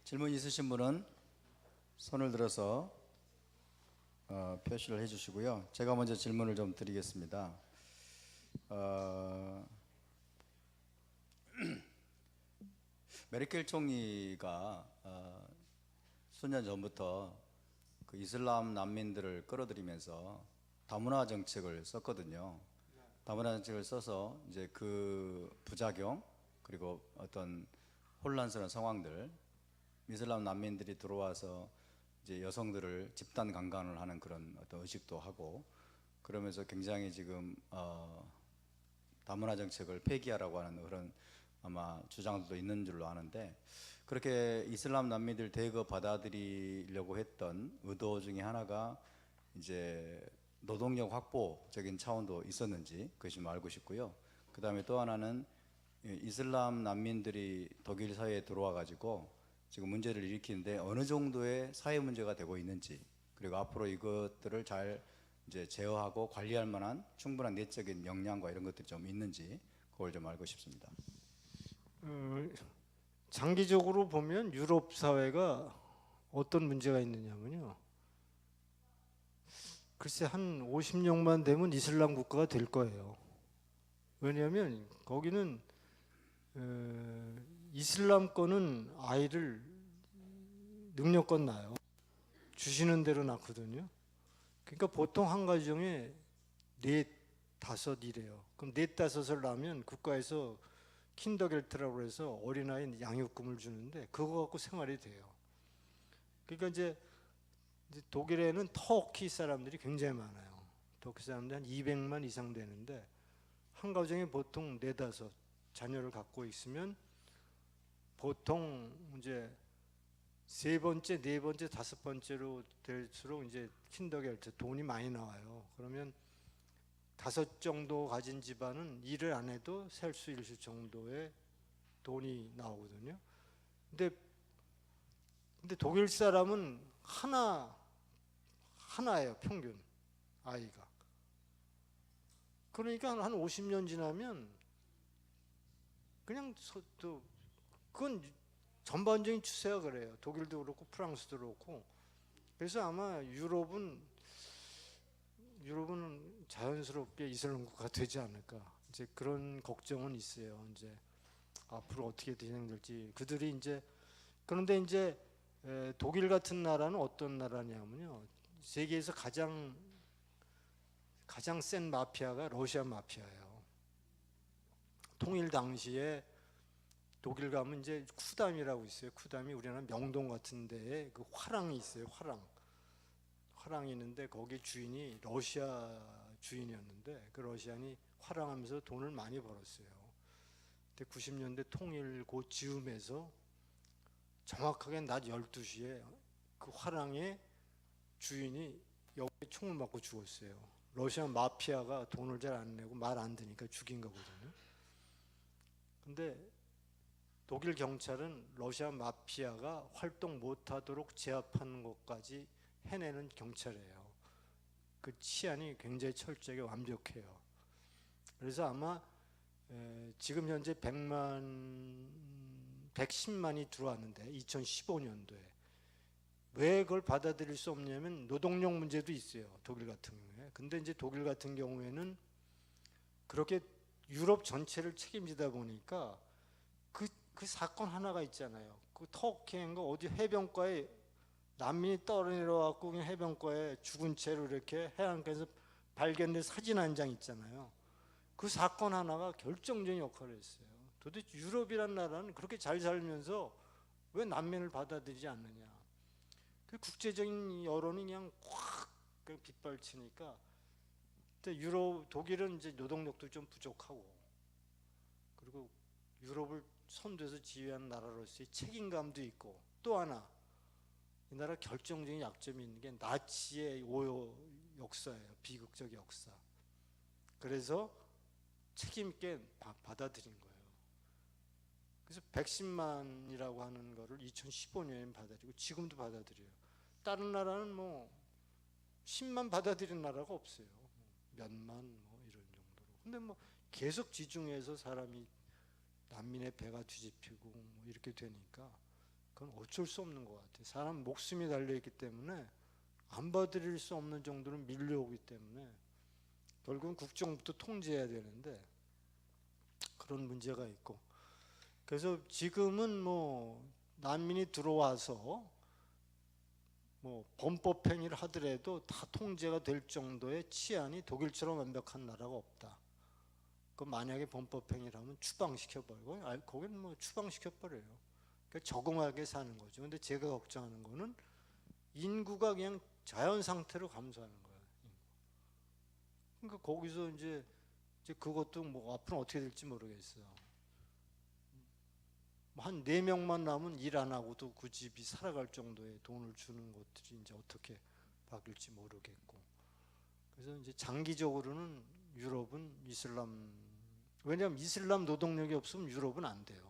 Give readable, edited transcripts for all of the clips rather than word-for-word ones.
질문 있으신 분은 손을 들어서 표시를 해주시고요. 제가 먼저 질문을 좀 드리겠습니다. 메르켈 총리가 수년 전부터 그 이슬람 난민들을 끌어들이면서 다문화 정책을 썼거든요. 다문화 정책을 써서 이제 그 부작용 그리고 어떤 혼란스러운 상황들, 이슬람 난민들이 들어와서 이제 여성들을 집단 강간을 하는 그런 어떤 의식도 하고, 그러면서 굉장히 지금 다문화 정책을 폐기하라고 하는 그런 아마 주장도 있는 줄로 아는데, 그렇게 이슬람 난민들 대거 받아들이려고 했던 의도 중에 하나가 이제 노동력 확보적인 차원도 있었는지 그것이 좀 알고 싶고요. 그 다음에 또 하나는 이슬람 난민들이 독일 사회에 들어와 가지고 지금 문제를 일으키는데 어느 정도의 사회 문제가 되고 있는지, 그리고 앞으로 이것들을 잘 이제 제어하고 관리할 만한 충분한 내적인 역량과 이런 것들이 좀 있는지 그걸 좀 알고 싶습니다. 장기적으로 보면 유럽 사회가 어떤 문제가 있느냐면요. 글쎄 한 50년만 되면 이슬람 국가가 될 거예요. 왜냐하면 거기는 이슬람권은 아이를 능력껏 낳아요. 주시는 대로 낳거든요. 그러니까 보통 한 가정에 넷, 다섯 이래요. 그럼 넷, 다섯을 낳으면 국가에서 킨더겔트라고 해서 어린아이 양육금을 주는데 그거 갖고 생활이 돼요. 그러니까 이제 독일에는 터키 사람들이 굉장히 많아요. 터키 사람들이 한 200만 이상 되는데 한 가정에 보통 네다섯 자녀를 갖고 있으면 보통 이제 세 번째, 네 번째, 다섯 번째로 될수록 이제 킨더겔트 돈이 많이 나와요. 그러면 다섯 정도 가진 집안은 일을 안 해도 살 수 있을 정도의 돈이 나오거든요. 근데 독일 사람은 하나예요, 평균 아이가. 그러니까 한 50년 지나면 그냥 그건 전반적인 추세가 그래요. 독일도 그렇고 프랑스도 그렇고. 그래서 아마 유럽은 자연스럽게 이슬람 국가가 되지 않을까. 이제 그런 걱정은 있어요. 이제 앞으로 어떻게 진행될지. 그들이 이제 그런데 이제 독일 같은 나라는 어떤 나라냐면요. 세계에서 가장 센 마피아가 러시아 마피아예요. 통일 당시에 독일 가면 이제 쿠담이라고 있어요. 쿠담이 우리나라 명동 같은 데에 그 화랑이 있어요. 화랑이 있는데 거기 주인이 러시아 주인이었는데 그 러시안이 화랑하면서 돈을 많이 벌었어요. 근데 90년대 통일 곧 즈음에서 정확하게 낮 12시에 그 화랑의 주인이 여기에 총을 맞고 죽었어요. 러시아 마피아가 돈을 잘 안 내고 말 안 듣니까 죽인 거거든요. 근데 독일 경찰은 러시아 마피아가 활동 못하도록 제압하는 것까지 해내는 경찰이에요. 그 치안이 굉장히 철저하게 완벽해요. 그래서 아마 지금 현재 110만이 들어왔는데 2015년도에 왜 그걸 받아들일 수 없냐면 노동력 문제도 있어요. 독일 같은 경우에. 근데 이제 독일 같은 경우에는 그렇게 유럽 전체를 책임지다 보니까 그 사건 하나가 있잖아요. 그 터키인가 어디 해변가에 난민이 떠내려와갖고 그냥 해변가에 죽은 채로 이렇게 해안가에서 발견된 사진 한 장 있잖아요. 그 사건 하나가 결정적인 역할을 했어요. 도대체 유럽이란 나라는 그렇게 잘 살면서 왜 난민을 받아들이지 않느냐. 그 국제적인 여론이 그냥 확 빗발치니까 독일은 이제 노동력도 좀 부족하고 그리고 유럽을 선두에서 지휘하는 나라로서의 책임감도 있고, 또 하나 이 나라 결정적인 약점이 있는 게 나치의 오요 역사예요. 비극적 역사. 그래서 책임 있게 받아들인 거예요. 그래서 110만이라고 하는 거를 2015년에 받아들이고 지금도 받아들여요. 다른 나라는 뭐 10만 받아들인 나라가 없어요. 몇만 뭐 이런 정도로. 근데 뭐 계속 지중해에서 사람이 난민의 배가 뒤집히고 뭐 이렇게 되니까 그건 어쩔 수 없는 것 같아요. 사람 목숨이 달려 있기 때문에 안 봐드릴 수 없는 정도로 밀려오기 때문에 결국은 국정부터 통제해야 되는데 그런 문제가 있고, 그래서 지금은 뭐 난민이 들어와서 뭐 범법행위를 하더라도 다 통제가 될 정도의 치안이 독일처럼 완벽한 나라가 없다. 그 만약에 범법행위를 하면 추방시켜버리고, 거긴 뭐 추방시켜버려요. 그러니까 적응하게 사는 거죠. 근데 제가 걱정하는 거는 인구가 그냥 자연 상태로 감소하는 거예요. 그러니까 거기서 이제 그것도 뭐 앞으로 어떻게 될지 모르겠어요. 한 4명만 남으면 일 안 하고도 그 집이 살아갈 정도의 돈을 주는 것들이 이제 어떻게 바뀔지 모르겠고, 그래서 이제 장기적으로는 유럽은 왜냐하면 이슬람 노동력이 없으면 유럽은 안 돼요.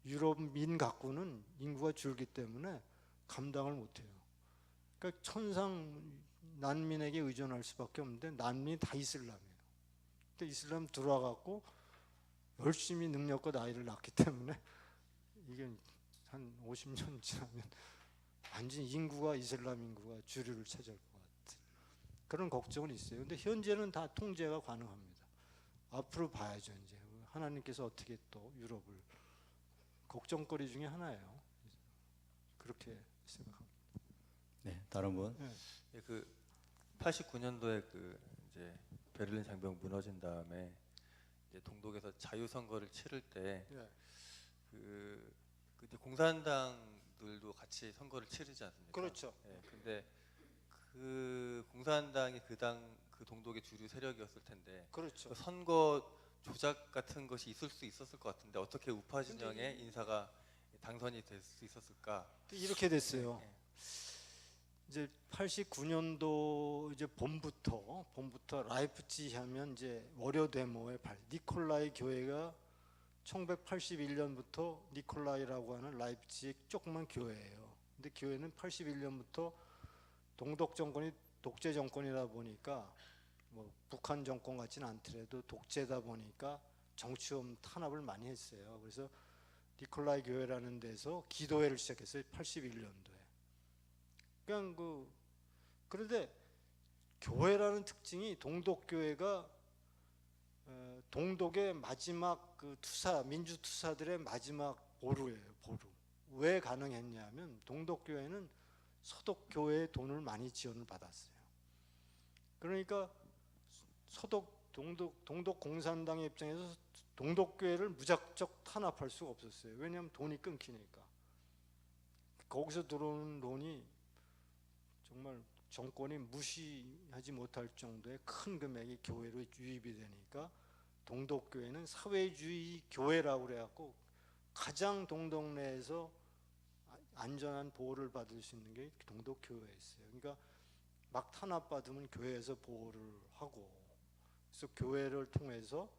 유럽민 갖고는 인구가 줄기 때문에 감당을 못해요. 그러니까 천상 난민에게 의존할 수밖에 없는데 난민이 다 이슬람이에요. 근데 이슬람 들어와갖고 열심히 능력껏 아이를 낳기 때문에 이게 한 50년 지나면 완전 인구가 이슬람 인구가 주류를 차지할 것 같은 그런 걱정은 있어요. 근데 현재는 다 통제가 가능합니다. 앞으로 봐야죠. 이제 하나님께서 어떻게 또 유럽을, 걱정거리 중에 하나예요. 그렇게 생각합니다. 네, 다른 분. 네. 예, 그 89년도에 그 이제 베를린 장벽 무너진 다음에 이제 동독에서 자유 선거를 치를 때 네. 그때 공산당들도 같이 선거를 치르지 않습니까? 그렇죠. 예, 근데 그 공산당이 그 동독의 주류 세력이었을 텐데 그렇죠. 그 선거 조작 같은 것이 있을 수 있었을 것 같은데 어떻게 우파 진영의 인사가 당선이 될 수 있었을까? 이렇게 됐어요. 예. 이제 89년도 이제 봄부터 라이프치히 하면 이제 월요 데모의 니콜라이 교회가 1981년부터 니콜라이라고 하는 라이프치히 조그만 교회예요. 근데 교회는 81년부터 동독 정권이 독재 정권이다 보니까 뭐 북한 정권 같지는 않더라도 독재다 보니까 정치범 탄압을 많이 했어요. 그래서 니콜라이 교회라는 데서 기도회를 시작했어요. 81년도에. 그런데 교회라는 특징이 동독 교회가 동독의 마지막 그 민주 투사들의 마지막 보루예요. 보루. 왜 가능했냐면 동독 교회는 서독 교회의 돈을 많이 지원을 받았어요. 그러니까 동독 공산당의 입장에서 동독 교회를 무작정 탄압할 수가 없었어요. 왜냐하면 돈이 끊기니까. 거기서 들어오는 돈이 정말 정권이 무시하지 못할 정도의 큰 금액이 교회로 유입이 되니까 동독 교회는 사회주의 교회라고 그래갖고 가장 동독 내에서 안전한 보호를 받을 수 있는 게 동독 교회였어요. 그러니까 막 탄압받으면 교회에서 보호를 하고, 그래서 교회를 통해서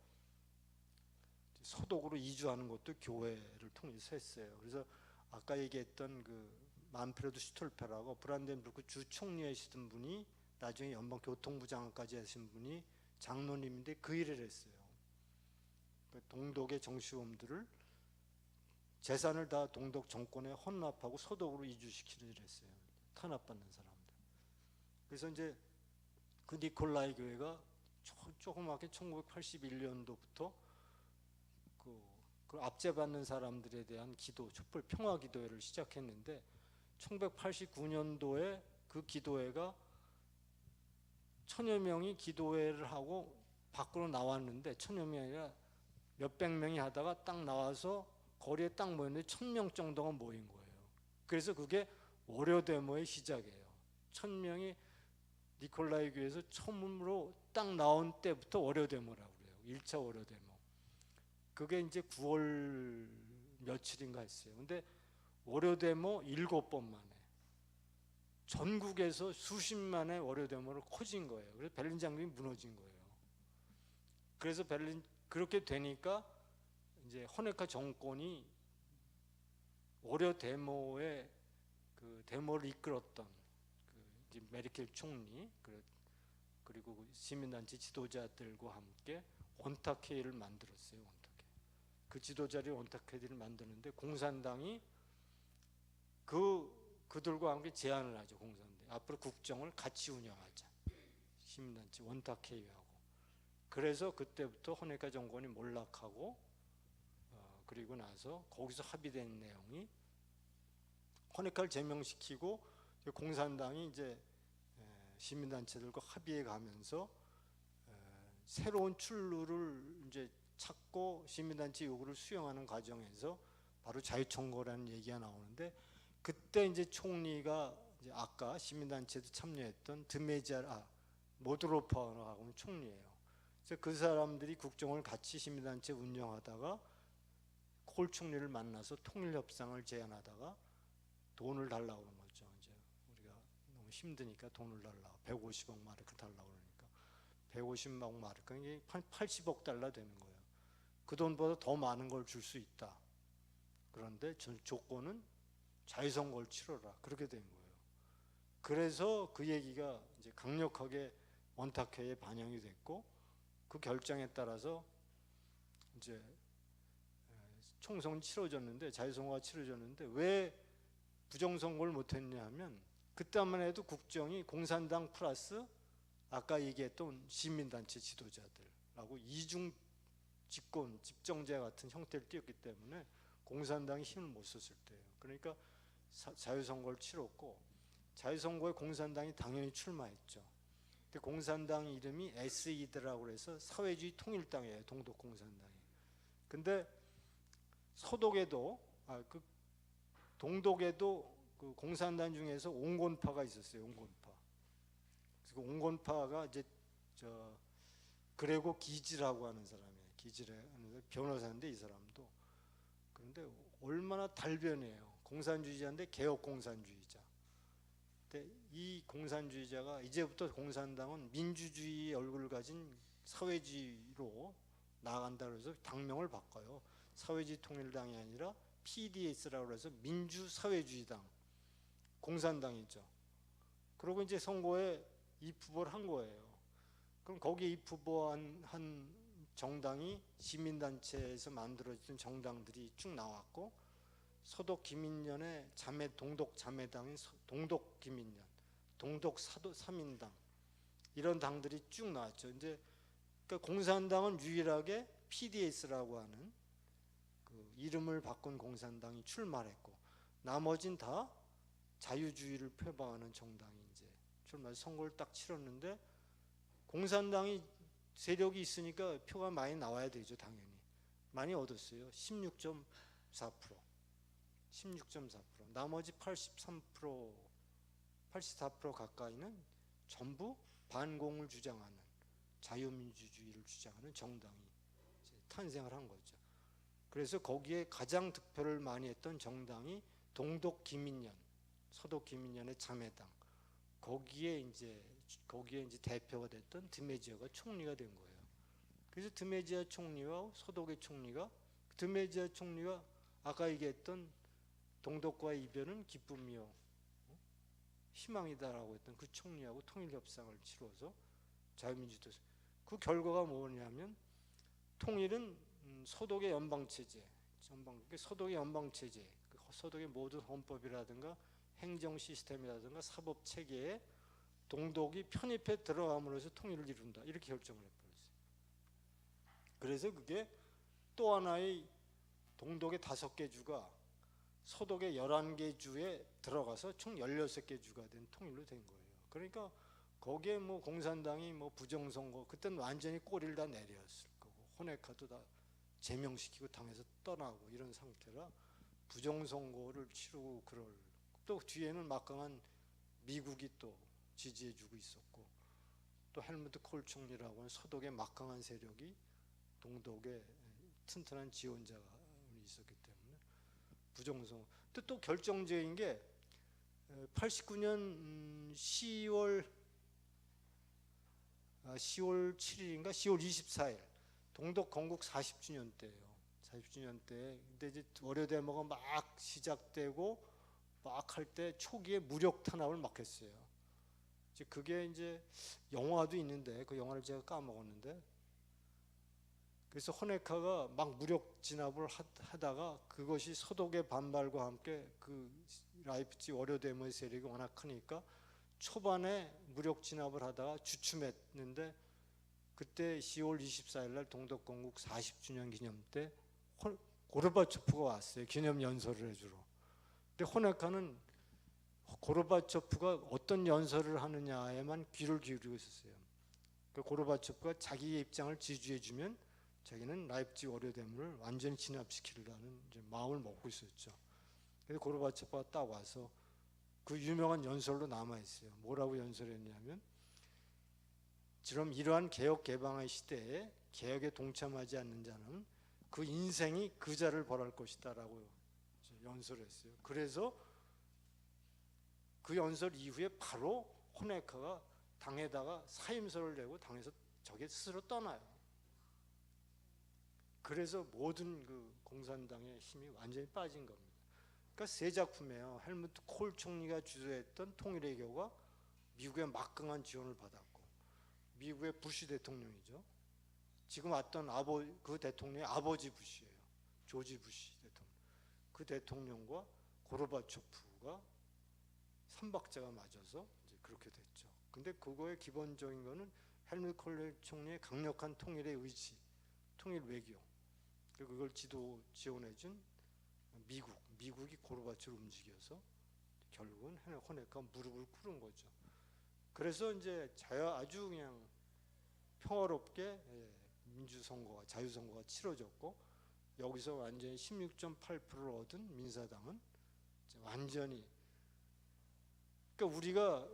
서독으로 이주하는 것도 교회를 통해서 했어요. 그래서 아까 얘기했던 그 만프레드 슈톨페라고 브란덴부르크 주총리이시던 분이 나중에 연방교통부 장관까지 하신 분이 장로님인데 그 일을 했어요. 동독의 정치범들을 재산을 다 동독 정권에 헌납하고 서독으로 이주시키는 일을 했어요. 탄압받는 사람들. 그래서 이제 그 니콜라이 교회가 조그맣게 1981년도부터 그 압제받는 사람들에 대한 기도, 촛불 평화 기도회를 시작했는데 1989년도에 그 기도회가 1000여 명이 기도회를 하고 밖으로 나왔는데 1000여 명이 아니라 몇백 명이 하다가 딱 나와서 거리에 딱 모였는데 1000명 정도가 모인 거예요. 그래서 그게 월요 데모의 시작이에요. 1000명이 니콜라이 교회에서 처음으로 딱 나온 때부터 월요 데모라고 그래요. 1차 월요 데모. 그게 이제 9월 며칠인가 했어요. 근데 월요 데모 7번 만에 전국에서 수십만의 월요 데모로 커진 거예요. 그래서 베를린 장벽이 무너진 거예요. 그래서 그렇게 되니까 이제 호네카 정권이 월요 데모의 그 데모를 이끌었던 이제 메르켈 총리 그리고 시민단체 지도자들과 함께 온타케이를 만들었어요. 온타케. 그 지도자들이 온타케이를 만드는데 공산당이 그들과 함께 제안을 하죠. 공산당 앞으로 국정을 같이 운영하자. 시민단체 원탁회의하고. 그래서 그때부터 호네카 정권이 몰락하고 그리고 나서 거기서 합의된 내용이 호네카를 제명시키고 공산당이 이제 시민단체들과 합의해 가면서 새로운 출路를 이제 찾고 시민단체 요구를 수용하는 과정에서 바로 자유총괄이라는 얘기가 나오는데 그때 이제 총리가 이제 아까 시민단체도 참여했던 모드로퍼하고는 총리예요. 그래서 그 사람들이 국정을 같이 시민단체 운영하다가 콜 총리를 만나서 통일협상을 제안하다가 돈을 달라고 그런 거죠. 이제 우리가 너무 힘드니까 돈을 달라고 150억 마르크 달라고 그러니까 150억 마르크 이게 80억 달러 되는 거예요. 그 돈보다 더 많은 걸 줄 수 있다. 그런데 조건은 자유선거를 치러라. 그렇게 된 거예요. 그래서 그 얘기가 이제 강력하게 원탁회에 반영이 됐고 그 결정에 따라서 이제 총선이 치러졌는데 자유선거가 치러졌는데 왜 부정선거를 못했냐 하면 그때만 해도 국정이 공산당 플러스 아까 얘기했던 시민단체 지도자들하고 이중 집권, 집정제 같은 형태를 띄었기 때문에 공산당이 힘을 못 썼을 때예요. 그러니까 자유선거를 치렀고 자유선거에 공산당이 당연히 출마했죠. 근데 공산당 이름이 SED라고 해서 사회주의 통일당이에요. 동독공산당이. 근데 서독에도 동독에도 그 공산당 중에서 옹곤파가 있었어요. 옹곤파. 그래서 옹곤파가 이제 그레고 기지라고 하는 사람이에요. 기지라는 변호사인데 이 사람도. 그런데 얼마나 달변이에요. 공산주의자인데 개혁공산주의자. 근데 이 공산주의자가 이제부터 공산당은 민주주의 얼굴을 가진 사회주의로 나아간다 그래서 당명을 바꿔요. 사회주의 통일당이 아니라 PDS라고 해서 민주사회주의당, 공산당이죠. 그리고 이제 선거에 입후보를 한 거예요. 그럼 거기에 입후보한 정당이 시민단체에서 만들어진 정당들이 쭉 나왔고 서독 김인년의 동독 자매당인 동독 김인년, 동독 삼인당 이런 당들이 쭉 나왔죠. 이제 그러니까 공산당은 유일하게 PDS라고 하는 그 이름을 바꾼 공산당이 출마했고 나머진 다 자유주의를 표방하는 정당이 이제 출마해서 선거를 딱 치렀는데 공산당이 세력이 있으니까 표가 많이 나와야 되죠. 당연히 많이 얻었어요. 16.4%. 나머지 83%, 84% 가까이는 전부 반공을 주장하는 자유민주주의를 주장하는 정당이 이제 탄생을 한 거죠. 그래서 거기에 가장 득표를 많이 했던 정당이 동독 김인년, 서독 김인년의 자매당. 거기에 이제 대표가 됐던 드메지어가 총리가 된 거예요. 그래서 드메지어 총리와 서독의 총리가 드메지어 총리가 아까 얘기했던 동독과의 이별은 기쁨이요 희망이다라고 했던 그 총리하고 통일협상을 치러서 자유민주도 그 결과가 뭐냐면 통일은 서독의 연방체제, 서독의 연방체제, 서독의 모든 헌법이라든가 행정 시스템이라든가 사법 체계에 동독이 편입해 들어감으로써 통일을 이룬다 이렇게 결정을 해버렸어요. 그래서 그게 또 하나의 동독의 5개 주가 서독의 11개 주에 들어가서 총 16개 주가 된 통일로 된 거예요. 그러니까 거기에 뭐 공산당이 뭐 부정선거 그때는 완전히 꼬리를 다 내렸을 거고 호네카도 다 제명시키고 당에서 떠나고 이런 상태라 부정선거를 치르고 그럴 또 뒤에는 막강한 미국이 또 지지해주고 있었고 또 헬무트 콜 총리라고 하는 서독의 막강한 세력이 동독의 튼튼한 지원자가 있었기 때문에 부정선거 또 결정적인 게 89년 10월 7일인가 10월 24일 동독 건국 40주년 때예요. 40주년 때 근데 이제 월요 데모가 막 시작되고 막 할 때 초기에 무력 탄압을 막 했어요. 이제 그게 이제 영화도 있는데 그 영화를 제가 까먹었는데 그래서 호네카가 막 무력 진압을 하다가 그것이 서독의 반발과 함께 그 라이프치히 월요대모의 세력이 워낙 크니까 초반에 무력 진압을 하다가 주춤했는데 그때 10월 24일 날 동독건국 40주년 기념 때 고르바초프가 왔어요. 기념 연설을 해주러. 근데 호네카는 고르바초프가 어떤 연설을 하느냐에만 귀를 기울이고 있었어요. 그 고르바초프가 자기의 입장을 지지해주면 자기는 라이프치히 월요대모를 완전히 진압시키려는 이제 마음을 먹고 있었죠. 그래서 고르바초프가 딱 와서 그 유명한 연설로 남아 있어요. 뭐라고 연설했냐면, 지금 이러한 개혁 개방의 시대에 개혁에 동참하지 않는 자는 그 인생이 그 자를 벌할 것이다라고 연설했어요. 그래서 그 연설 이후에 바로 호네카가 당에다가 사임서를 내고 당에서 저게 스스로 떠나요. 그래서 모든 그 공산당의 힘이 완전히 빠진 겁니다. 그러니까 세 작품이에요. 헬무트 콜 총리가 주도했던 통일외교가 미국의 막강한 지원을 받았고, 미국의 부시 대통령이죠. 지금 왔던 그 대통령의 아버지 부시예요. 조지 부시 대통령. 그 대통령과 고르바초프가 삼박자가 맞아서 이제 그렇게 됐죠. 근데 그거의 기본적인 거는 헬무트 콜 총리의 강력한 통일의 의지, 통일 외교, 그리고 그걸 지원해준 미국이 고르바초프를 움직여서 결국은 호네카가 무릎을 꿇은 거죠. 그래서 이제 아주 그냥 평화롭게 민주선거가, 자유선거가 치러졌고, 여기서 완전히 16.8%를 얻은 민사당은 완전히, 그러니까 우리가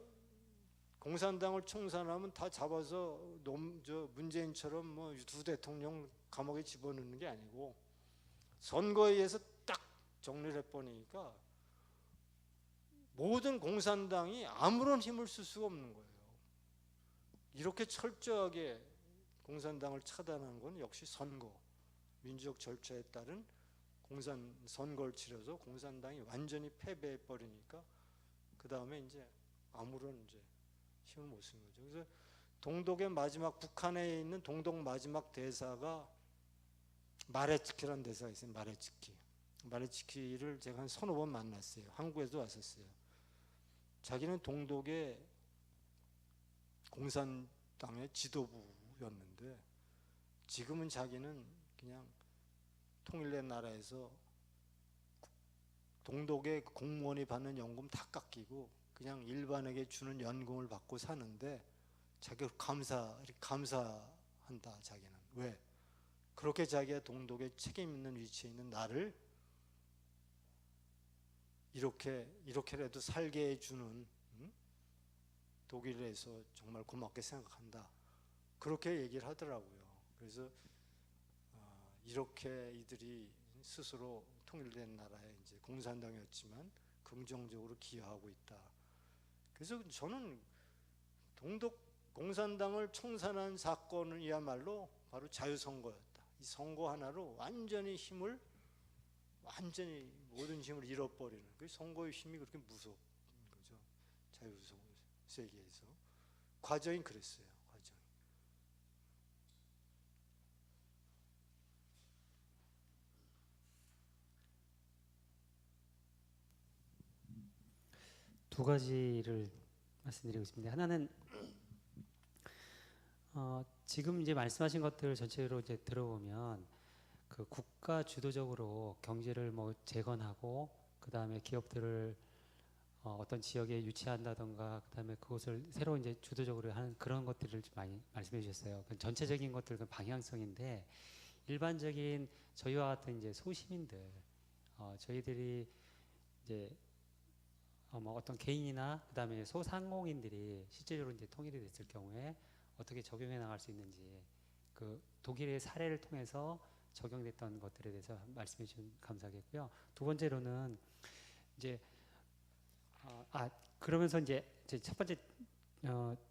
공산당을 청산하면 다 잡아서 문재인처럼 뭐 두 대통령 감옥에 집어넣는 게 아니고 선거에 의해서 딱 정리를 해버리니까 모든 공산당이 아무런 힘을 쓸 수가 없는 거예요. 이렇게 철저하게 공산당을 차단한 건 역시 선거, 민주적 절차에 따른 선거를 치러서 공산당이 완전히 패배해 버리니까 그 다음에 이제 아무런 이제 힘을 못 쓴 거죠. 그래서 동독의 마지막, 북한에 있는 동독 마지막 대사가 마레츠키라는 대사가 있어요. 마레츠키를 제가 한 서너 번 만났어요. 한국에도 왔었어요. 자기는 동독의 공산당의 지도부였는데 지금은 자기는 그냥 통일된 나라에서 동독의 공무원이 받는 연금 다 깎이고 그냥 일반에게 주는 연금을 받고 사는데 자기가 감사한다. 자기는 왜? 그렇게 자기가 동독에 책임 있는 위치에 있는 나를 이렇게라도 살게 해주는 독일에서 정말 고맙게 생각한다. 그렇게 얘기를 하더라고요. 그래서 이렇게 이들이 스스로 통일된 나라에 이제 공산당이었지만 긍정적으로 기여하고 있다. 그래서 저는 동독 공산당을 청산한 사건이야말로 바로 자유선거였다. 이 선거 하나로 완전히 모든 힘을 잃어버리는 그 선거의 힘이 그렇게 무서운 거죠. 자유선거 세계에서 과정이 그랬어요. 과정이. 두 가지를 말씀드리고 있습니다. 하나는 지금 이제 말씀하신 것들 전체로 이제 들어보면 그 국가 주도적으로 경제를 뭐 재건하고 그 다음에 기업들을 어떤 지역에 유치한다던가 그 다음에 그것을 새로 이제 주도적으로 하는 그런 것들을 좀 많이 말씀해 주셨어요. 그 전체적인 것들 그 방향성인데 일반적인 저희와 같은 이제 소시민들 저희들이 이제 뭐 어떤 개인이나 그 다음에 소상공인들이 실제적으로 이제 통일이 됐을 경우에 어떻게 적용해 나갈 수 있는지 그 독일의 사례를 통해서 적용됐던 것들에 대해서 말씀해 주신 감사하겠고요. 두 번째로는 이제 그러면서 이제 첫 번째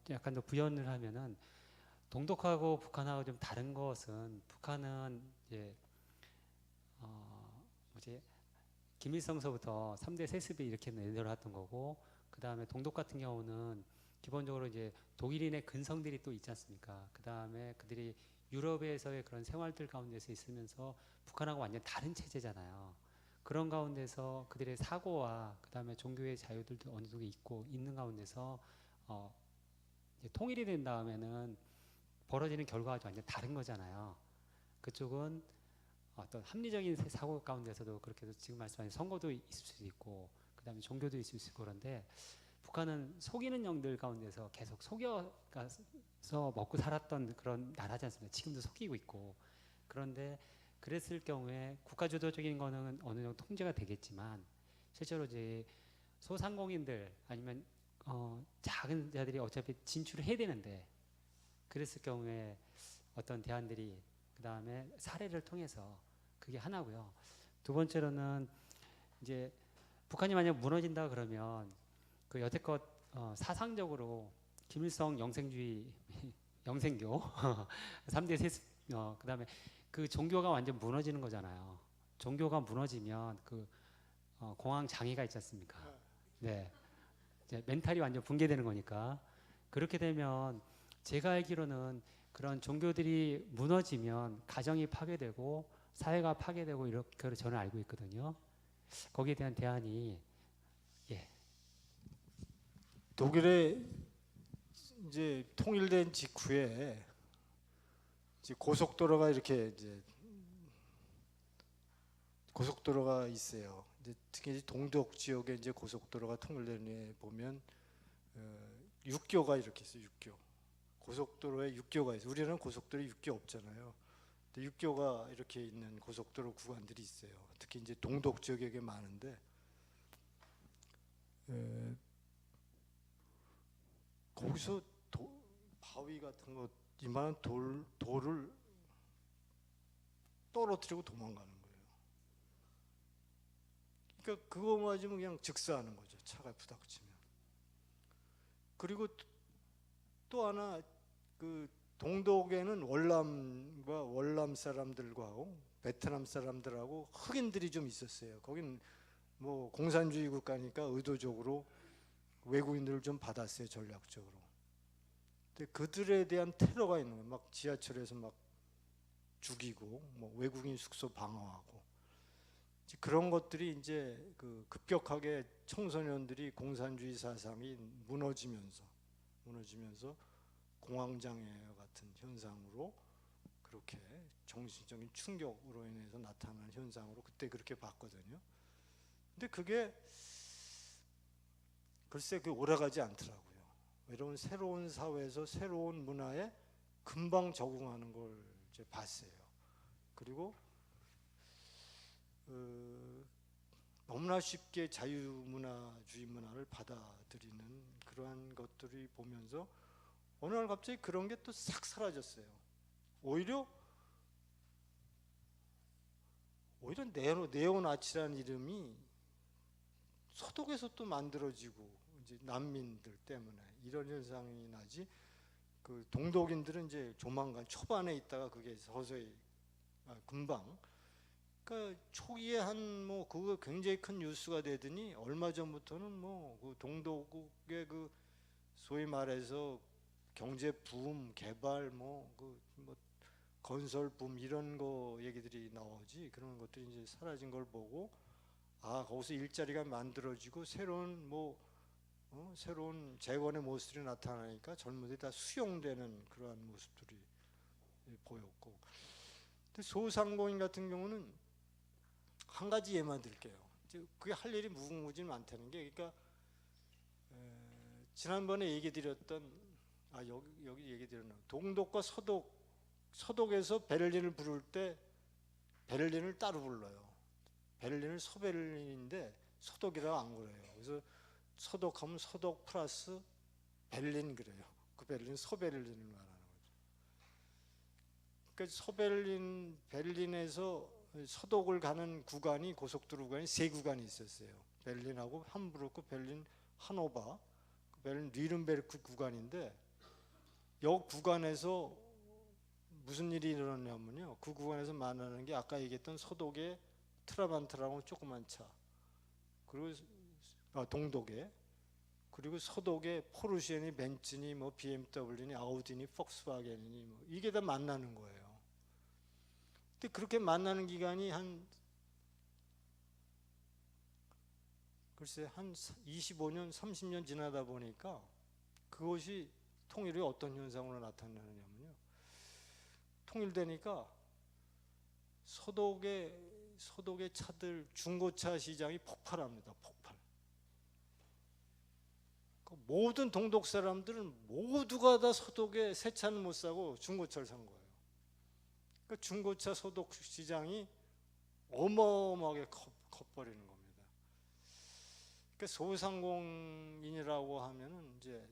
약간 더 부연을 하면은 동독하고 북한하고 좀 다른 것은 북한은 이제 김일성서부터 3대 세습이 이렇게 내려왔던 거고 그 다음에 동독 같은 경우는 기본적으로 이제 독일인의 근성들이 또 있지 않습니까? 그 다음에 그들이 유럽에서의 그런 생활들 가운데서 있으면서 북한하고 완전 다른 체제잖아요. 그런 가운데서 그들의 사고와 그다음에 종교의 자유들도 어느 정도 있고 있는 가운데서 이제 통일이 된 다음에는 벌어지는 결과가 완전 다른 거잖아요. 그쪽은 어떤 합리적인 사고 가운데서도 그렇게 해서 지금 말씀하신 선거도 있을 수 있고 그다음에 종교도 있을 수 있고 그런데 북한은 속이는 영들 가운데서 계속 속여서 먹고 살았던 그런 나라지 않습니까? 지금도 속이고 있고 그런데 그랬을 경우에 국가주도적인 거는 어느 정도 통제가 되겠지만 실제로 이제 소상공인들 아니면 작은 자들이 어차피 진출을 해야 되는데 그랬을 경우에 어떤 대안들이 그 다음에 사례를 통해서 그게 하나고요. 두 번째로는 이제 북한이 만약 무너진다 그러면 그 여태껏 사상적으로 김일성 영생주의 영생교 3대 세습 그다음에 그 종교가 완전 무너지는 거잖아요. 종교가 무너지면 그 공황 장애가 있지 않습니까? 네, 이제 멘탈이 완전 붕괴되는 거니까 그렇게 되면 제가 알기로는 그런 종교들이 무너지면 가정이 파괴되고 사회가 파괴되고 이렇게 저는 알고 있거든요. 거기에 대한 대안이 독일에 이제 통일된 직후에 이제 고속도로가 이렇게 이제 고속도로가 있어요. 이제 특히 동독 지역에 이제 고속도로가 통일된 후에 보면 육교가 이렇게 있어요. 육교. 고속도로에 육교가 있어요. 우리는 고속도로에 육교 없잖아요. 근데 육교가 이렇게 있는 고속도로 구간들이 있어요. 특히 이제 동독 지역에 많은데 거기서 바위 같은 거 이만한 돌을 떨어뜨리고 도망가는 거예요. 그러니까 그거 맞으면 그냥 즉사하는 거죠. 차가 부닥치면. 그리고 또 하나 그 동독에는 월남 사람들과 베트남 사람들하고 흑인들이 좀 있었어요. 거긴 뭐 공산주의 국가니까 의도적으로 외국인들을 좀 받았어요. 전략적으로. 근데 그들에 대한 테러가 있는 거예요. 막 지하철에서 막 죽이고 뭐 외국인 숙소 방어하고 그런 것들이 이제 그 급격하게 청소년들이 공산주의 사상이 무너지면서 공황장애 같은 현상으로 그렇게 정신적인 충격으로 인해서 나타나는 현상으로 그때 그렇게 봤거든요. 근데 그게 글쎄 그 오래가지 않더라고요. 왜냐하면 새로운 사회에서 새로운 문화에 금방 적응하는 걸 이제 봤어요. 그리고 너무나 쉽게 자유문화주의 문화를 받아들이는 그러한 것들이 보면서 어느 날 갑자기 그런 게 또 싹 사라졌어요. 오히려 네오나치라는 이름이 서독에서 또 만들어지고 이제 난민들 때문에 이런 현상이 나지. 그 동독인들은 이제 조만간 초반에 있다가 그게 서서히 금방. 그러니까 초기에 한 뭐 그거 굉장히 큰 뉴스가 되더니 얼마 전부터는 뭐 그 동독의 그 소위 말해서 경제 붐, 개발 뭐 건설 붐 이런 거 얘기들이 나오지. 그런 것들이 이제 사라진 걸 보고 거기서 일자리가 만들어지고 새로운 새로운 재건의 모습이 나타나니까 젊은이들이 다 수용되는 그러한 모습들이 보였고. 근데 소상공인 같은 경우는 한 가지 예만 들게요. 그게 할 일이 무궁무진 많다는 게, 그러니까 지난번에 얘기 드렸던 여기 얘기 드렸나, 동독과 서독에서 베를린을 부를 때 베를린을 따로 불러요. 베를린을 서베를린인데 서독이라고 안 그래요. 그래서 서독하면 서독 플러스 베를린 그래요. 그 베를린 서베를린을 말하는 거죠. 그러니까 베를린에서 서독을 가는 구간이 고속도로 구간이 3구간이 있었어요. 베를린하고 함부르크, 베를린 하노바, 베를린 뉘른베르크 구간인데 이 구간에서 무슨 일이 일어나냐면요. 그 구간에서 만나는 게 아까 얘기했던 서독의 트라반트라고 조그만 차, 그리고 동독에, 그리고 서독의 포르쉐니, 벤츠니, 뭐 BMW니, 아우디니, 폭스바겐이니 뭐 이게 다 만나는 거예요. 근데 그렇게 만나는 기간이 한 글쎄 한 25년, 30년 지나다 보니까 그것이 통일이 어떤 현상으로 나타나느냐면요. 통일되니까 서독의 차들 중고차 시장이 폭발합니다. 폭발. 모든 동독 사람들은 모두가 다 서독에 새 차는 못 사고 중고차를 산 거예요. 그러니까 중고차 서독 시장이 어마어마하게 커버리는 겁니다. 그러니까 소상공인이라고 하면은 이제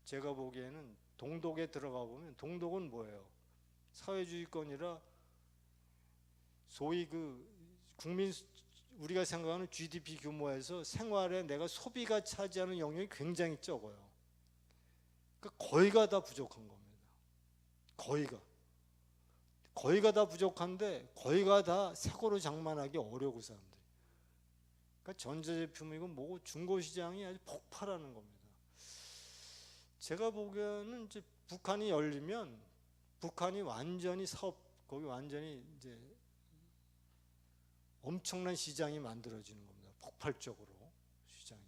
제가 보기에는 동독에 들어가 보면 동독은 뭐예요? 사회주의권이라 소위 그 국민 우리가 생각하는 GDP 규모에서 생활에 내가 소비가 차지하는 영역이 굉장히 적어요. 그러니까 거의가 다 부족한 겁니다. 거의가 다 부족한데 거의가 다 새거로 장만하기 어려고 사람들. 그러니까 전자제품이고 뭐고 중고시장이 아주 폭발하는 겁니다. 제가 보기에는 이제 북한이 열리면 북한이 완전히 거기 완전히 이제 엄청난 시장이 만들어지는 겁니다. 폭발적으로 시장이.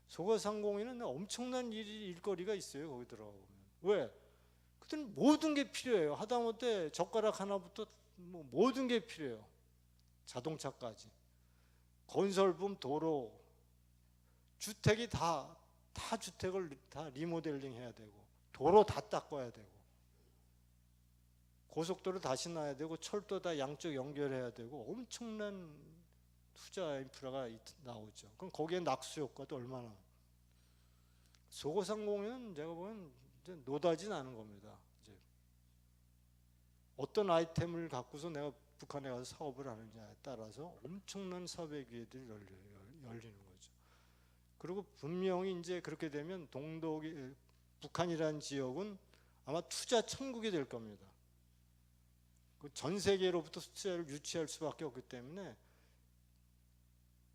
소가상공인은 엄청난 일거리가 있어요. 거기 들어가 보면. 왜? 그들은 모든 게 필요해요. 하다못해 젓가락 하나부터 뭐 모든 게 필요해요. 자동차까지. 건설품, 도로, 주택이 다 주택을 다 리모델링 해야 되고 도로 다 닦아야 되고 고속도로 다시 놔야 되고 철도 다 양쪽 연결해야 되고 엄청난 투자 인프라가 나오죠. 그럼 거기에 낙수 효과도 얼마나. 소고상공인은 제가 보면 이제 노다지 나는 겁니다. 이제 어떤 아이템을 갖고서 내가 북한에 가서 사업을 하느냐에 따라서 엄청난 사업의 기회들이 열리는 거죠. 그리고 분명히 이제 그렇게 되면 북한이라는 지역은 아마 투자 천국이 될 겁니다. 전 세계로부터 투자를 유치할 수밖에 없기 때문에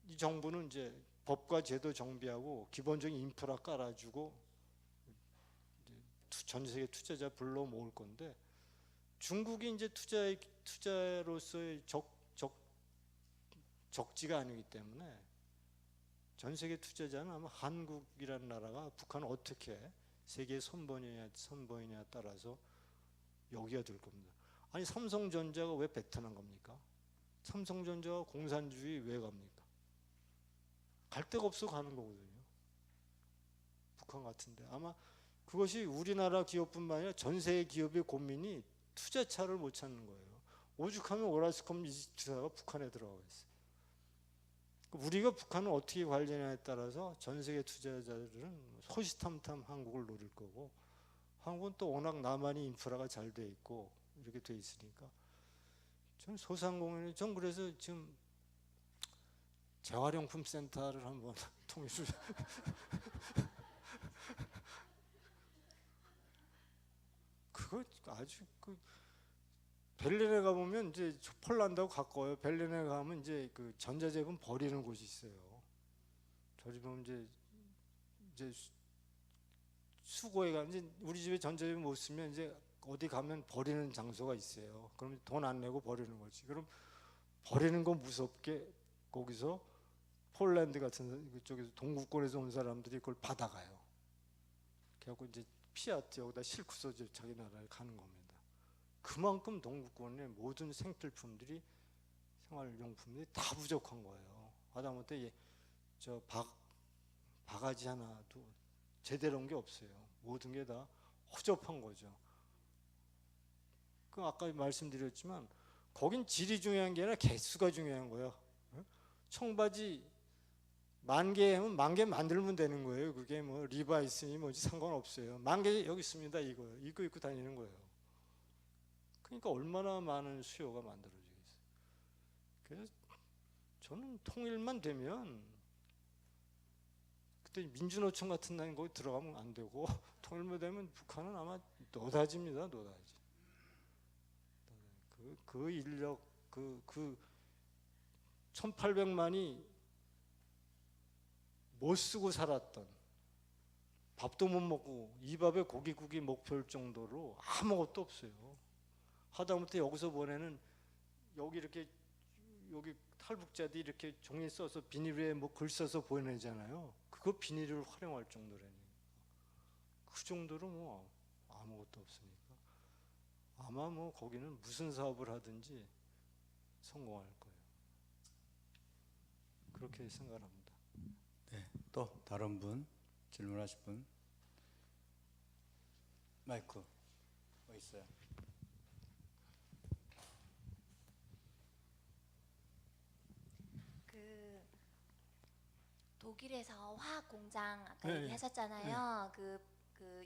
이 정부는 이제 법과 제도 정비하고 기본적인 인프라 깔아주고 전 세계 투자자 불러 모을 건데 중국이 이제 투자로서의 적지가 아니기 때문에 전 세계 투자자는 아마 한국이라는 나라가 북한을 어떻게 세계에 선보이냐에 따라서 여기가 될 겁니다. 아니 삼성전자가 왜 베트남 갑니까? 삼성전자가 공산주의 왜 갑니까? 갈 데가 없어 가는 거거든요. 북한 같은데 아마 그것이 우리나라 기업뿐만 아니라 전 세계 기업의 고민이 투자차를 못 찾는 거예요. 오죽하면 오라스콤 이집트사가 북한에 들어가 있어요. 우리가 북한을 어떻게 관리하냐에 따라서 전 세계 투자자들은 호시탐탐 한국을 노릴 거고 한국은 또 워낙 남한이 인프라가 잘 돼 있고 이렇게 돼 있으니까 저는 소상공인이 전 그래서 지금 재활용품 센터를 한번 통일을 그거 아주 벨린에 가보면 이제 폴란드하고 가까워요. 벨린에 가면 이제 그 전자제품 버리는 곳이 있어요. 저리 보면 이제 수거해 가면 이제 우리 집에 전자제품 못 쓰면 이제 어디 가면 버리는 장소가 있어요. 그럼 돈 안 내고 버리는 거지. 그럼 버리는 거 무섭게 거기서 폴란드 같은 그쪽에서 동구권에서 온 사람들이 그걸 받아가요. 그래갖고 이제 피아트 여기다 싣고서 자기 나라에 가는 겁니다. 그만큼 동구권의 모든 생필품들이 생활용품들이 다 부족한 거예요. 하다못해 저 바가지 하나도 제대로 한 게 없어요. 모든 게 다 허접한 거죠. 그 아까 말씀드렸지만 거긴 질이 중요한 게 아니라 개수가 중요한 거예요. 청바지 10,000개면 10,000개 만들면 되는 거예요. 그게 뭐 리바이스니 뭐지 상관없어요. 10,000개 여기 있습니다. 이거요. 이거 입고 다니는 거예요. 그러니까 얼마나 많은 수요가 만들어지겠어요. 그래서 저는 통일만 되면 그때 민주노총 같은 데는 거기 들어가면 안 되고 통일만 되면 북한은 아마 노다지입니다. 노다지. 그 인력 그 1,800만이 못 쓰고 살았던 밥도 못 먹고 이 밥에 고기국이 목표일 정도로 아무것도 없어요. 하다못해 여기서 보내는 여기 이렇게 여기 탈북자들이 이렇게 종이 써서 비닐 위에 뭐 글 써서 보내잖아요. 그거 비닐을 활용할 정도라니. 그 정도로 뭐 아무것도 없으니까 아마 뭐 거기는 무슨 사업을 하든지 성공할 거예요. 그렇게 생각합니다. 또 다른 분 질문하실 분 마이크 뭐 있어요? 그 독일에서 화학 공장 아까 네, 얘기하셨잖아요. 그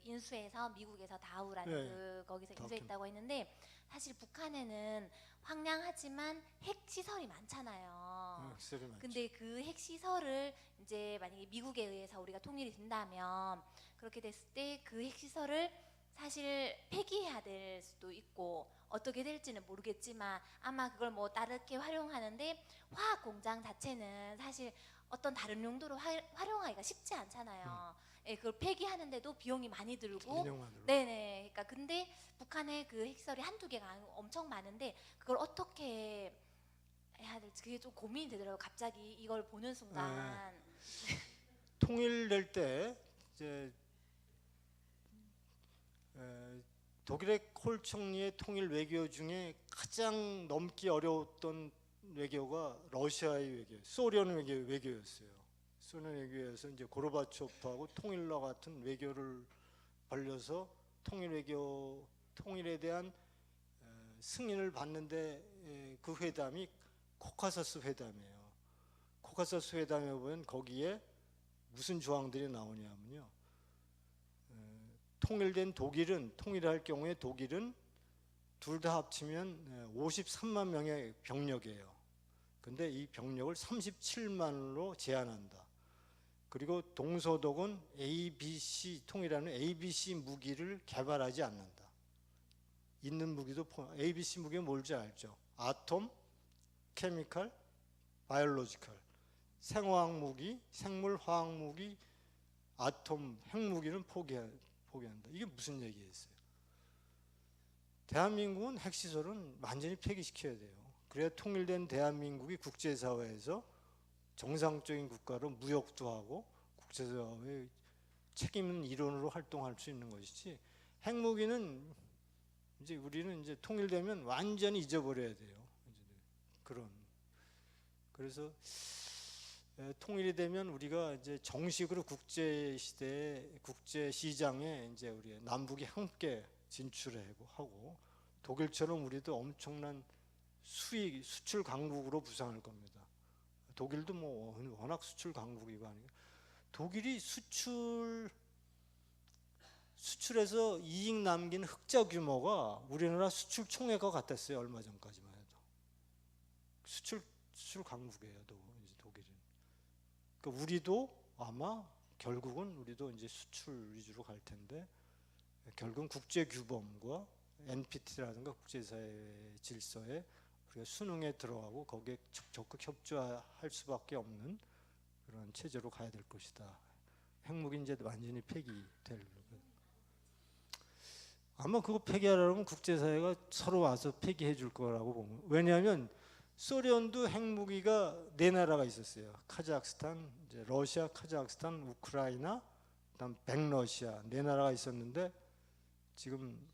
인수해서 미국에서 다우라는 네, 거기서 다우 인수했다고 했는데 사실 북한에는 황량하지만 핵 시설이 많잖아요. 확실히 많죠. 근데 그 핵 시설을 이제 만약에 미국에 의해서 우리가 통일이 된다면 그렇게 됐을 때 그 핵 시설을 사실 폐기해야 될 수도 있고 어떻게 될지는 모르겠지만 아마 그걸 뭐 다르게 활용하는데 화학 공장 자체는 사실 어떤 다른 용도로 활용하기가 쉽지 않잖아요. 예, 그걸 폐기하는데도 비용이 많이 들고 인용만으로. 네네. 그러니까 근데 북한의 그 핵시설이 한두 개가 아니고 엄청 많은데 그걸 어떻게 해야 될지 그게 좀 고민이 되더라고요. 갑자기 이걸 보는 순간. 통일될 때 이제 독일의 콜 총리의 통일 외교 중에 가장 넘기 어려웠던 외교가 러시아의 외교, 소련 외교였어요. 소련 외교에서 이제 고르바초프하고 통일러 같은 외교를 벌려서 통일에 대한 승인을 받는데 그 회담이 코카서스 회담이에요. 코카서스 회담에 보면 거기에 무슨 조항들이 나오냐면요. 통일할 경우에 독일은 둘 다 합치면 53만 명의 병력이에요. 근데 이 병력을 37만으로 제한한다. 그리고 동서독은 통일하는 ABC 무기를 개발하지 않는다. 있는 무기도 ABC 무기가 뭔지 알죠? 아톰, 케미칼, 바이올로지컬. 생화학 무기, 생물 화학 무기, 아톰, 핵무기는 포기한다. 이게 무슨 얘기였어요? 대한민국은 핵시설은 완전히 폐기시켜야 돼요. 그래야 통일된 대한민국이 국제사회에서 정상적인 국가로 무역도 하고 국제사회의 책임 있는 일원으로 활동할 수 있는 것이지 핵무기는 이제 우리는 이제 통일되면 완전히 잊어버려야 돼요. 그래서 통일이 되면 우리가 이제 정식으로 국제 시장에 이제 우리 남북이 함께 진출하고 독일처럼 우리도 엄청난 수출 강국으로 부상할 겁니다. 독일도 뭐 워낙 수출 강국이고 하니까 독일이 수출에서 이익 남긴 흑자 규모가 우리나라 수출 총액과 같았어요. 얼마 전까지만 해도 수출 강국이에요. 독일은. 그러니까 우리도 아마 결국은 우리도 이제 수출 위주로 갈 텐데 결국은 국제 규범과 NPT라든가 국제사회 질서에 우리가 순응에 들어가고 거기에 적극 협조할 수밖에 없는 그런 체제로 가야 될 것이다. 핵무기 이제 완전히 폐기될. 아마 그거 폐기하려면 국제사회가 서로 와서 폐기해 줄 거라고 보면. 왜냐하면 소련도 핵무기가 4나라가 있었어요. 카자흐스탄, 이제 러시아, 카자흐스탄, 우크라이나, 그다음 백러시아 4나라가 있었는데 지금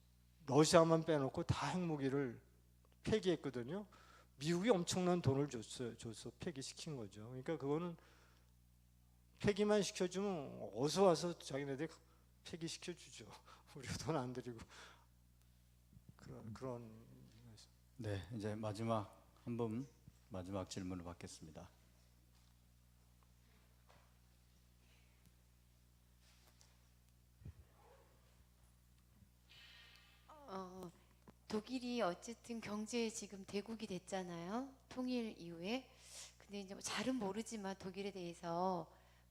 러시아만 빼놓고 다 핵무기를 폐기했거든요. 미국이 엄청난 돈을 줘서 폐기시킨 거죠. 그러니까 그거는 폐기만 시켜주면 어서 와서 자기네들 폐기시켜 주죠. 우리가 돈 안 들이고 그런. 네, 이제 마지막 질문을 받겠습니다. 독일이 어쨌든 경제에 지금 대국이 됐잖아요. 통일 이후에. 근데 이제 뭐 잘은 모르지만 독일에 대해서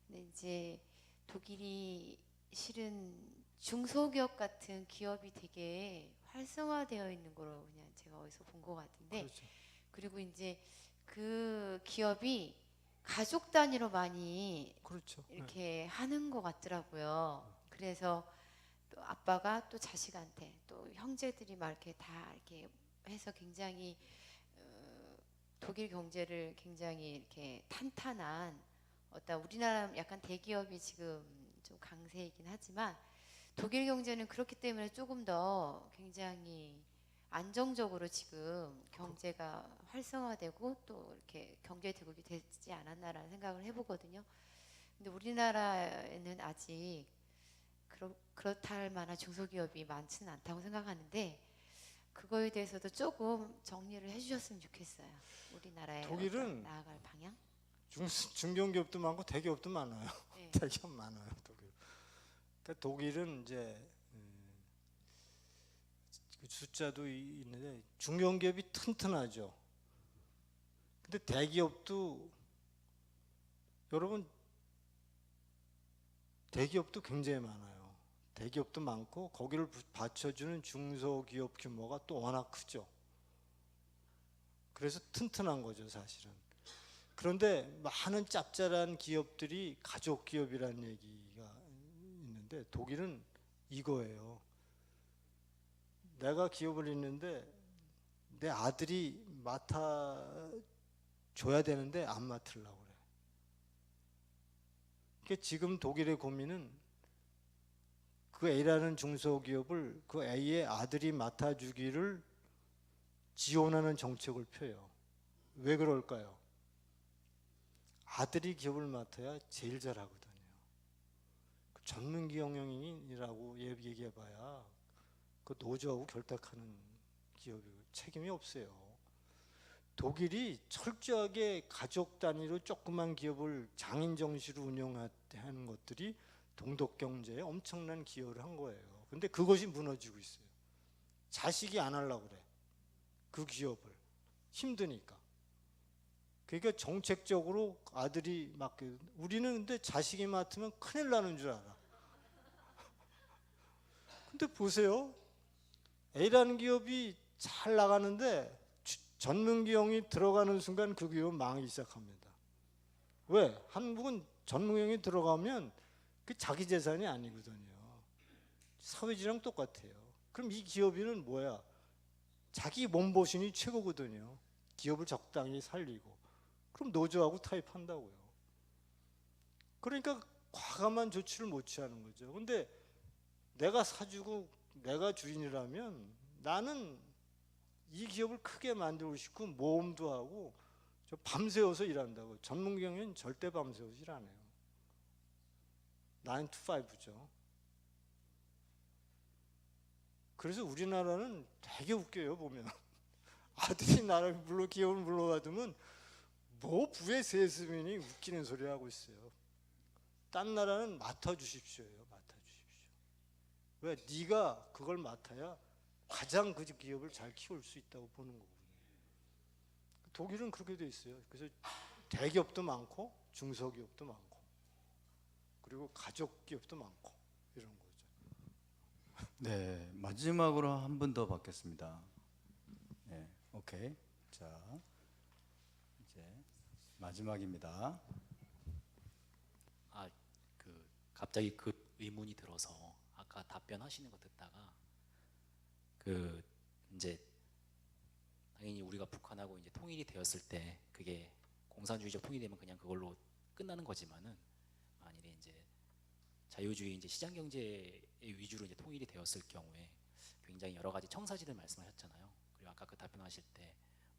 근데 이제 독일이 실은 중소기업 같은 기업이 되게 활성화되어 있는 거로 그냥 제가 어디서 본 것 같은데 그렇죠. 그리고 이제 그 기업이 가족 단위로 많이 그렇죠. 이렇게 하는 것 같더라고요. 그래서 또 아빠가 또 자식한테 또 형제들이 막 이렇게 다 이렇게 해서 굉장히 독일 경제를 굉장히 이렇게 탄탄한 어떤 우리나라 약간 대기업이 지금 좀 강세이긴 하지만 독일 경제는 그렇기 때문에 조금 더 굉장히 안정적으로 지금 경제가 활성화되고 또 이렇게 경제 대국이 되지 않았나라는 생각을 해보거든요. 근데 우리나라에는 아직 그렇다 할 만한 중소기업이 많지는 않다고 생각하는데 그거에 대해서도 조금 정리를 해주셨으면 좋겠어요. 우리나라의 독일은 어떤 나아갈 방향? 중견기업도 많고 대기업도 많아요. 네. 대기업 많아요, 독일. 그러니까 독일은 이제 그 숫자도 있는데 중견기업이 튼튼하죠. 근데 대기업도 여러분 대기업도 굉장히 많아요. 대기업도 많고 거기를 받쳐주는 중소기업 규모가 또 워낙 크죠. 그래서 튼튼한 거죠, 사실은. 그런데 많은 짭짤한 기업들이 가족 기업이라는 얘기가 있는데 독일은 이거예요. 내가 기업을 있는데 내 아들이 맡아줘야 되는데 안 맡으려고 그래. 그러니까 지금 독일의 고민은 그 A라는 중소기업을 그 A의 아들이 맡아주기를 지원하는 정책을 펴요. 왜 그럴까요? 아들이 기업을 맡아야 제일 잘하거든요. 그 전문기 경영인이라고 얘기해봐야 그 노조하고 결탁하는 기업이 책임이 없어요. 독일이 철저하게 가족 단위로 조그만 기업을 장인 정시로 운영하는 것들이 동독 경제에 엄청난 기여를 한 거예요. 근데 그것이 무너지고 있어요. 자식이 안 하려고 그래. 그 기업을. 힘드니까. 그러니까 정책적으로 아들이 맡겨. 우리는 근데 자식이 맡으면 큰일 나는 줄 알아. 근데 보세요. A라는 기업이 잘 나가는데 전문기업이 들어가는 순간 그 기업은 망하기 시작합니다. 왜? 한국은 전문기업이 들어가면 그 자기 재산이 아니거든요. 사회주의랑 똑같아요. 그럼 이 기업인은 뭐야? 자기 몸보신이 최고거든요. 기업을 적당히 살리고. 그럼 노조하고 타협한다고요. 그러니까 과감한 조치를 못 취하는 거죠. 근데 내가 사주고 내가 주인이라면 나는 이 기업을 크게 만들고 싶고 모험도 하고 저 밤새워서 일한다고. 전문경영은 절대 밤새워서 일 안 해요. 9 to 5죠. 그래서 우리나라는 되게 웃겨요, 보면. 아들이 나를 기업을 물러가두면 뭐 부의 세습이니 웃기는 소리 하고 있어요. 딴 나라는 맡아주십시오예요. 맡아주십시오. 왜? 네가 그걸 맡아야 가장 그 기업을 잘 키울 수 있다고 보는 거거든요. 독일은 그렇게 돼 있어요. 그래서 대기업도 많고 중소기업도 많고 그리고 가족 기업도 많고 이런 거죠. 네, 마지막으로 한 분 더 받겠습니다. 네, 오케이. 자, 이제 마지막입니다. 갑자기 그 의문이 들어서 아까 답변하시는 거 듣다가 이제 당연히 우리가 북한하고 이제 통일이 되었을 때 그게 공산주의적 통일되면 그냥 그걸로 끝나는 거지만은 만일에 이제 자유주의 이제 시장 경제 위주로 이제 통일이 되었을 경우에 굉장히 여러 가지 청사지들 말씀하셨잖아요. 그리고 아까 그 답변하실 때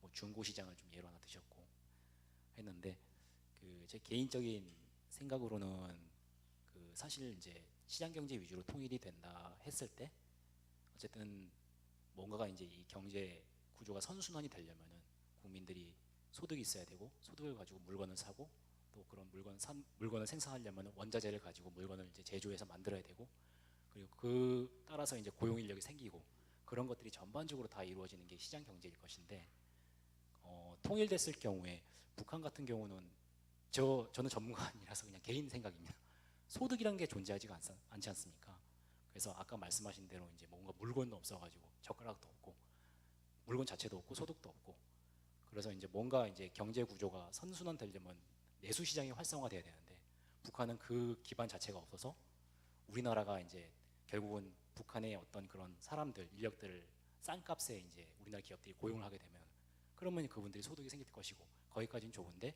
뭐 중고 시장을 좀 예로 하나 드셨고 했는데 제 개인적인 생각으로는 사실 이제 시장 경제 위주로 통일이 된다 했을 때 어쨌든 뭔가가 이제 이 경제 구조가 선순환이 되려면은 국민들이 소득이 있어야 되고 소득을 가지고 물건을 사고 또 그런 물건을 생산하려면 원자재를 가지고 물건을 이제 제조해서 만들어야 되고 그리고 그 따라서 이제 고용 인력이 생기고 그런 것들이 전반적으로 다 이루어지는 게 시장 경제일 것인데 통일됐을 경우에 북한 같은 경우는 저는 전문가 아니라서 그냥 개인 생각입니다. 소득이라는 게 존재하지가 않지 않습니까? 그래서 아까 말씀하신 대로 이제 뭔가 물건도 없어가지고 젓가락도 없고 물건 자체도 없고 소득도 없고 그래서 이제 뭔가 이제 경제 구조가 선순환 되려면 내수 시장이 활성화돼야 되는데 북한은 그 기반 자체가 없어서 우리나라가 이제 결국은 북한의 어떤 그런 사람들 인력들을 싼 값에 이제 우리나라 기업들이 고용을 하게 되면 그러면 그분들이 소득이 생길 것이고 거기까지는 좋은데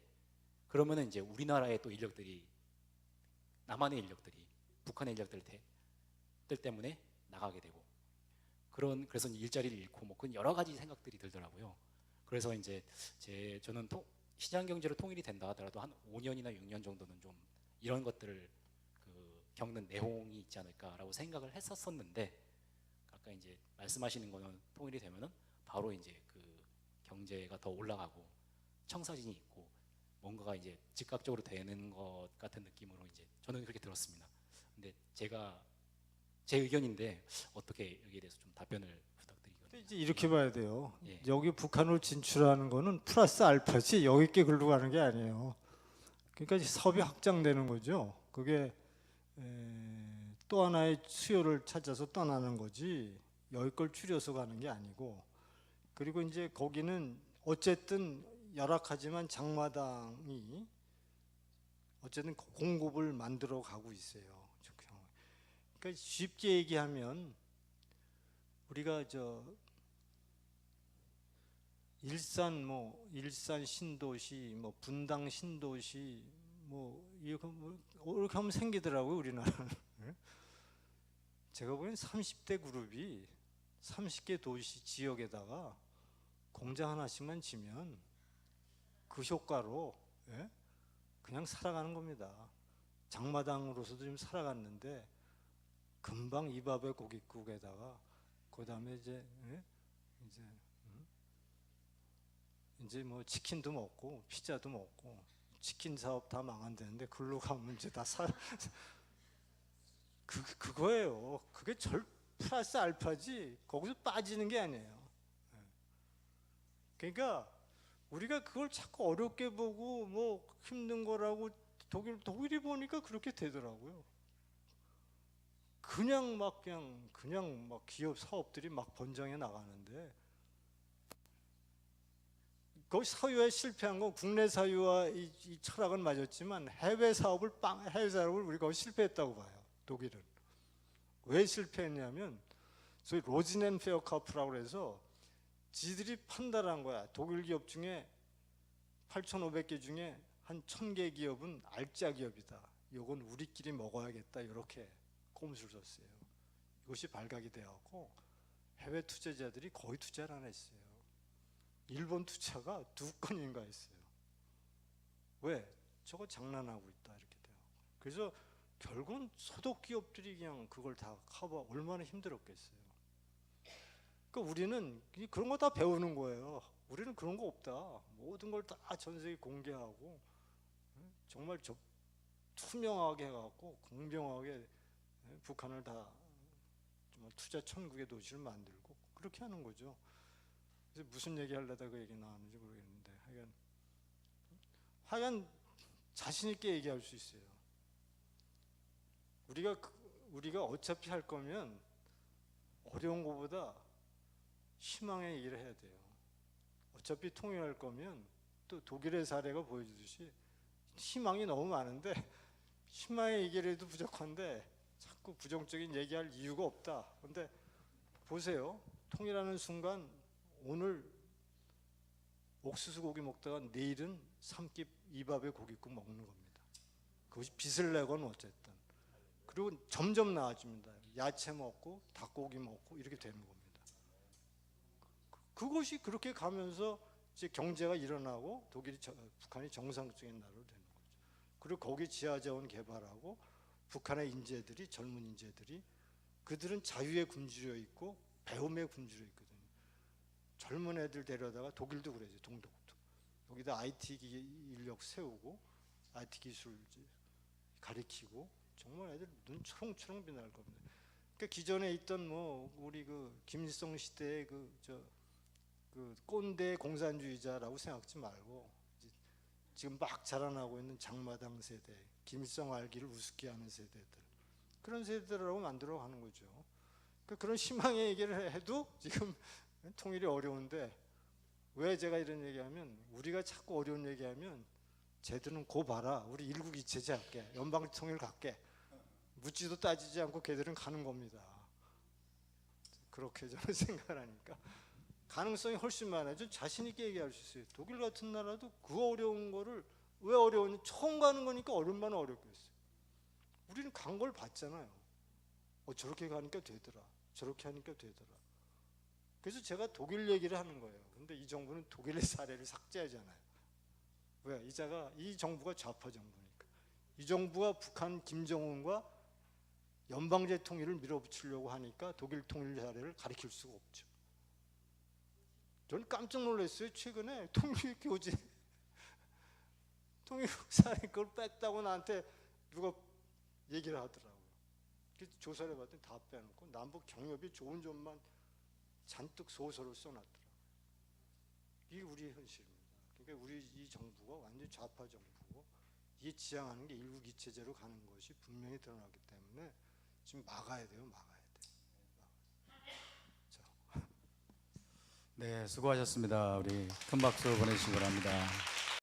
그러면은 이제 우리나라의 또 인력들이 남한의 인력들이 북한의 인력들 때문에 나가게 되고 그래서 이제 일자리를 잃고 뭐 그런 여러 가지 생각들이 들더라고요. 그래서 이제 저는 시장 경제로 통일이 된다 하더라도 한 5년이나 6년 정도는 좀 이런 것들을 겪는 내홍이 있지 않을까라고 생각을 했었었는데 아까 이제 말씀하시는 거는 통일이 되면은 바로 이제 그 경제가 더 올라가고 청사진이 있고 뭔가가 이제 즉각적으로 되는 것 같은 느낌으로 이제 저는 그렇게 들었습니다. 근데 제 의견인데 어떻게 여기에 대해서 좀 답변을 부탁드리거든요. 근데 이제 이렇게 봐야 돼요. 예. 여기 북한으로 진출하는 거는 플러스 알파지 여기 있게 글로 가는 게 아니에요. 그러니까 이제 사업이 확장되는 거죠. 그게 또 하나의 수요를 찾아서 떠나는 거지 여기 걸 줄여서 가는 게 아니고 그리고 이제 거기는 어쨌든 열악하지만 장마당이 어쨌든 공급을 만들어 가고 있어요. 그러니까 쉽게 얘기하면 우리가 일산 신도시, 뭐 분당 신도시, 이렇게 하면 생기더라고요 우리나라는. 제가 보기엔 30대 그룹이 30개 도시 지역에다가 공장 하나씩만 지면 그 효과로 그냥 살아가는 겁니다. 장마당으로서도 좀 살아갔는데 금방 이밥에 고깃국에다가 그다음에 이제 뭐 치킨도 먹고 피자도 먹고 치킨 사업 다 망한다는데 글로 가면 이제 다 그거예요. 그게 플러스 알파지 거기서 빠지는 게 아니에요. 그러니까 우리가 그걸 자꾸 어렵게 보고 뭐 힘든 거라고 독일이 보니까 그렇게 되더라고요. 그냥 막 기업 사업들이 막 번창해 나가는데 거기 사유에 실패한 건 국내 사유와 이 철학은 맞았지만 해외 사업을 우리가 거기 실패했다고 봐요. 독일은 왜 실패했냐면 소위 로진앤페어카프라고 해서 지들이 판단한 거야. 독일 기업 중에 8,500개 중에 한 1,000개 기업은 알짜 기업이다. 이건 우리끼리 먹어야겠다. 이렇게 꼼수를 썼어요. 이것이 발각이 되었고 해외 투자자들이 거의 투자를 안 했어요. 일본 투자가 2건인가 했어요. 왜? 저거 장난하고 있다 이렇게 돼요. 그래서 결국은 소독 기업들이 그냥 그걸 다 커버 얼마나 힘들었겠어요. 그러니까 우리는 그런 거 다 배우는 거예요. 우리는 그런 거 없다. 모든 걸 다 전 세계 공개하고 정말 투명하게 해갖고 공정하게 북한을 다 정말 투자 천국의 도시를 만들고 그렇게 하는 거죠. 그래서 무슨 얘기 하려다 그 얘기 나왔는지 모르겠는데 하여간 자신 있게 얘기할 수 있어요. 우리가 어차피 할 거면 어려운 것보다 희망의 얘기를 해야 돼요. 어차피 통일할 거면 또 독일의 사례가 보여주듯이 희망이 너무 많은데 희망의 얘기를 해도 부족한데 자꾸 부정적인 얘기할 이유가 없다. 근데 보세요. 통일하는 순간 오늘 옥수수 고기 먹다가 내일은 삼킵 이밥에 고깃국 먹는 겁니다. 그것이 빚을 내건 어쨌든. 그리고 점점 나아집니다. 야채 먹고 닭고기 먹고 이렇게 되는 겁니다. 그것이 그렇게 가면서 이제 경제가 일어나고 북한이 정상적인 나라로 되는 거죠. 그리고 거기 지하자원 개발하고 북한의 인재들이 젊은 인재들이 그들은 자유에 굶주려 있고 배움에 굶주려 있거든요. 젊은 애들 데려다가 독일도 그래요. 동독도 여기다 IT 인력 세우고 IT 기술 가르치고 정말 애들 눈 초롱초롱 빛날 겁니다. 그러니까 기존에 있던 우리 김일성 시대의 그 꼰대 공산주의자라고 생각지 말고 지금 막 자라나고 있는 장마당 세대, 김일성 알기를 우습게 하는 세대들 그런 세대라고 만들어 가는 거죠. 그러니까 그런 희망의 얘기를 해도 지금 통일이 어려운데 왜 제가 이런 얘기하면 우리가 자꾸 어려운 얘기하면 쟤들은 고 봐라 우리 일국이체제 할게 연방 통일 갈게 묻지도 따지지 않고 걔들은 가는 겁니다. 그렇게 저는 생각을 하니까 가능성이 훨씬 많아요. 전 자신 있게 얘기할 수 있어요. 독일 같은 나라도 그 어려운 거를 왜 어려웠냐? 처음 가는 거니까 얼마나 어렵겠어요. 우리는 간 걸 봤잖아요. 저렇게 가니까 되더라. 저렇게 하니까 되더라. 그래서 제가 독일 얘기를 하는 거예요. 근데 이 정부는 독일의 사례를 삭제하잖아요. 왜? 이 정부가 좌파 정부니까. 이 정부가 북한 김정은과 연방제 통일을 밀어붙이려고 하니까 독일 통일 사례를 가리킬 수가 없죠. 저는 깜짝 놀랐어요. 최근에 통일 교재 통일 사례 그걸 뺐다고 나한테 누가 얘기를 하더라고요. 그래서 조사를 해봤더니 다 빼놓고 남북 경협이 좋은 점만 잔뜩 소설을 써놨더라고요. 이게 우리의 현실입니다. 그러니까 우리 이 정부가 완전히 좌파 정부고 이게 지향하는 게 일국이체제로 가는 것이 분명히 드러났기 때문에 지금 막아야 돼요. 막아야 돼요. 네, 수고하셨습니다. 우리 큰 박수 보내주시기 바랍니다.